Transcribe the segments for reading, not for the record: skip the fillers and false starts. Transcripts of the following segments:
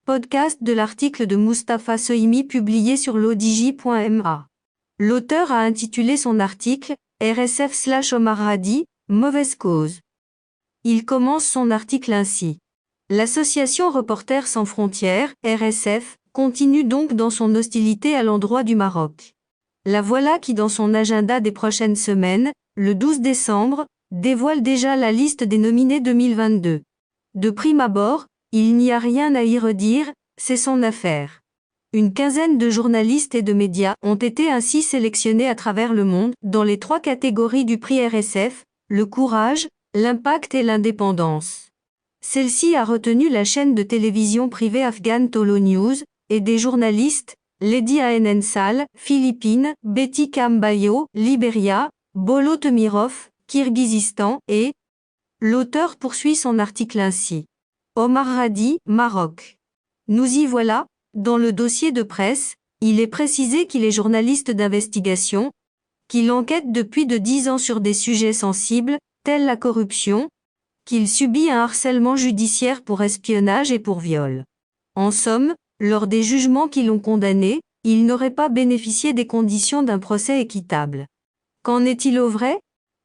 Podcast de l'article de Mustapha Sohimi publié sur lodigi.ma. L'auteur a intitulé son article « RSF/Omar Hadi, mauvaise cause ». Il commence son article ainsi. L'Association Reporters sans frontières, RSF, continue donc dans son hostilité à l'endroit du Maroc. La voilà qui dans son agenda des prochaines semaines, le 12 décembre, dévoile déjà la liste des nominés 2022. De prime abord, il n'y a rien à y redire, c'est son affaire. Une quinzaine de journalistes et de médias ont été ainsi sélectionnés à travers le monde, dans les 3 catégories du prix RSF, le courage, l'impact et l'indépendance. Celle-ci a retenu la chaîne de télévision privée afghane Tolo News, et des journalistes, Lady Ensal, Philippines, Betty Kambayo, Libéria, Bolo Temirov, Kirghizistan, et l'auteur poursuit son article ainsi. Omar Hadi, Maroc. Nous y voilà, dans le dossier de presse, il est précisé qu'il est journaliste d'investigation, qu'il enquête depuis de 10 ans sur des sujets sensibles, tels la corruption, qu'il subit un harcèlement judiciaire pour espionnage et pour viol. En somme, lors des jugements qui l'ont condamné, il n'aurait pas bénéficié des conditions d'un procès équitable. Qu'en est-il au vrai?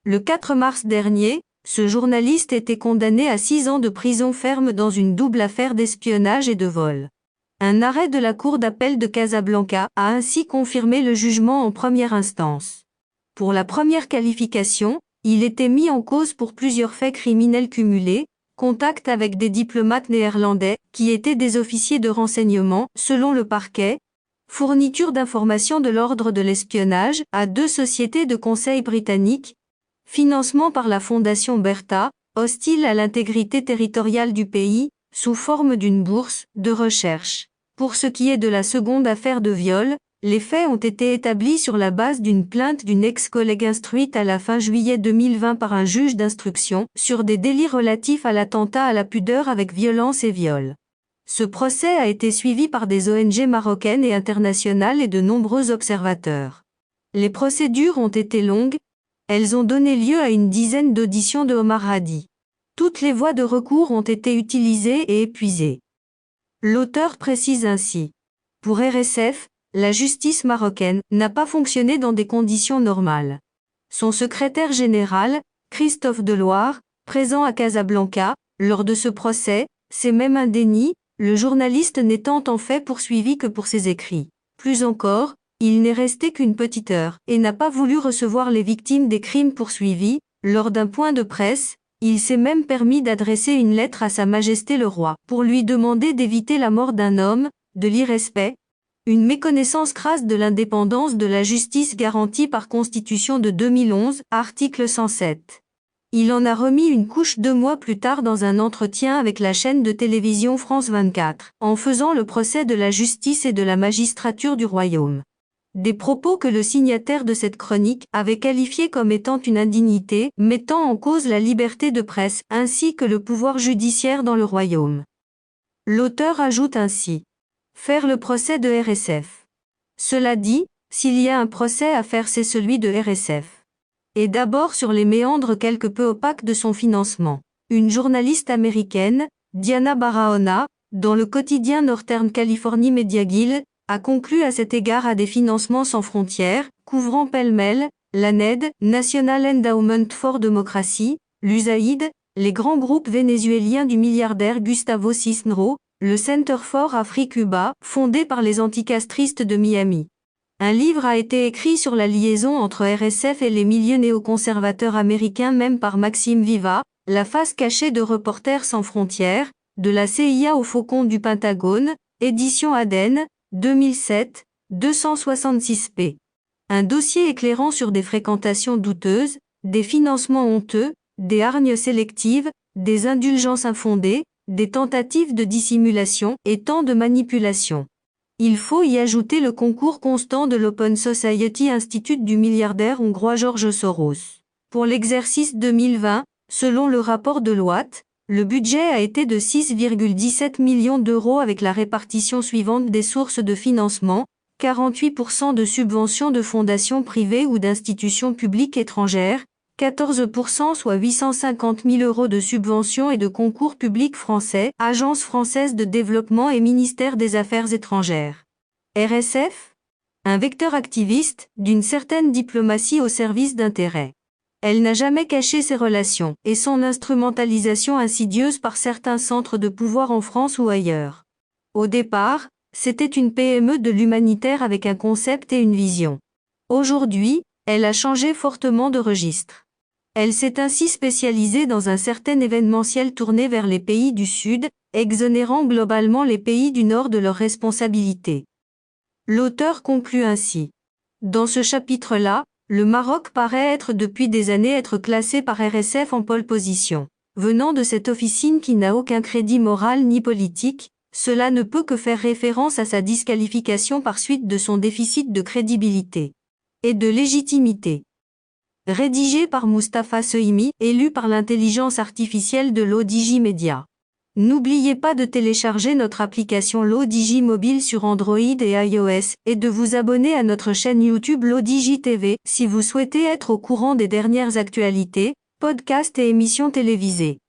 Le 4 mars dernier, ce journaliste était condamné à 6 ans de prison ferme dans une double affaire d'espionnage et de vol. Un arrêt de la Cour d'appel de Casablanca a ainsi confirmé le jugement en première instance. Pour la première qualification, il était mis en cause pour plusieurs faits criminels cumulés, contact avec des diplomates néerlandais, qui étaient des officiers de renseignement, selon le parquet, fourniture d'informations de l'ordre de l'espionnage à 2 sociétés de conseil britanniques, financement par la Fondation Bertha, hostile à l'intégrité territoriale du pays, sous forme d'une bourse de recherche. Pour ce qui est de la seconde affaire de viol, les faits ont été établis sur la base d'une plainte d'une ex-collègue instruite à la fin juillet 2020 par un juge d'instruction, sur des délits relatifs à l'attentat à la pudeur avec violence et viol. Ce procès a été suivi par des ONG marocaines et internationales et de nombreux observateurs. Les procédures ont été longues, elles ont donné lieu à une dizaine d'auditions de Omar Hadi. Toutes les voies de recours ont été utilisées et épuisées. L'auteur précise ainsi. Pour RSF, la justice marocaine n'a pas fonctionné dans des conditions normales. Son secrétaire général, Christophe Deloire, présent à Casablanca, lors de ce procès, c'est même un déni, le journaliste n'étant en fait poursuivi que pour ses écrits. Plus encore, il n'est resté qu'une petite heure, et n'a pas voulu recevoir les victimes des crimes poursuivis. Lors d'un point de presse, il s'est même permis d'adresser une lettre à Sa Majesté le Roi, pour lui demander d'éviter la mort d'un homme, de l'irrespect, une méconnaissance crasse de l'indépendance de la justice garantie par Constitution de 2011, article 107. Il en a remis une couche 2 mois plus tard dans un entretien avec la chaîne de télévision France 24, en faisant le procès de la justice et de la magistrature du royaume. Des propos que le signataire de cette chronique avait qualifiés comme étant une indignité, mettant en cause la liberté de presse, ainsi que le pouvoir judiciaire dans le royaume. L'auteur ajoute ainsi. Faire le procès de RSF. Cela dit, s'il y a un procès à faire, c'est celui de RSF. Et d'abord sur les méandres quelque peu opaques de son financement. Une journaliste américaine, Diana Barahona, dans le quotidien Northern California Media Guild, a conclu à cet égard à des financements sans frontières, couvrant pêle-mêle, la NED, National Endowment for Democracy, l'USAID, les grands groupes vénézuéliens du milliardaire Gustavo Cisneros, le Center for Afri-Cuba, fondé par les anticastristes de Miami. Un livre a été écrit sur la liaison entre RSF et les milieux néoconservateurs américains même par Maxime Viva, la face cachée de Reporters sans frontières, de la CIA au faucon du Pentagone, édition Aden, 2007, 266 p. Un dossier éclairant sur des fréquentations douteuses, des financements honteux, des hargnes sélectives, des indulgences infondées, des tentatives de dissimulation et tant de manipulation. Il faut y ajouter le concours constant de l'Open Society Institute du milliardaire hongrois George Soros. Pour l'exercice 2020, selon le rapport de Deloitte, le budget a été de 6,17 millions d'euros avec la répartition suivante des sources de financement, 48% de subventions de fondations privées ou d'institutions publiques étrangères, 14% soit 850 000 € de subventions et de concours publics français, Agence française de développement et ministère des Affaires étrangères. RSF ? Un vecteur activiste, d'une certaine diplomatie au service d'intérêts. Elle n'a jamais caché ses relations et son instrumentalisation insidieuse par certains centres de pouvoir en France ou ailleurs. Au départ, c'était une PME de l'humanitaire avec un concept et une vision. Aujourd'hui, elle a changé fortement de registre. Elle s'est ainsi spécialisée dans un certain événementiel tourné vers les pays du Sud, exonérant globalement les pays du Nord de leurs responsabilités. L'auteur conclut ainsi. Dans ce chapitre-là, le Maroc paraît depuis des années être classé par RSF en pole position. Venant de cette officine qui n'a aucun crédit moral ni politique, cela ne peut que faire référence à sa disqualification par suite de son déficit de crédibilité et de légitimité. Rédigé par Mustapha Sohimi, élu par l'intelligence artificielle de l'ODJ Media. N'oubliez pas de télécharger notre application l'ODJ mobile sur Android et iOS, et de vous abonner à notre chaîne YouTube l'ODJ TV, si vous souhaitez être au courant des dernières actualités, podcasts et émissions télévisées.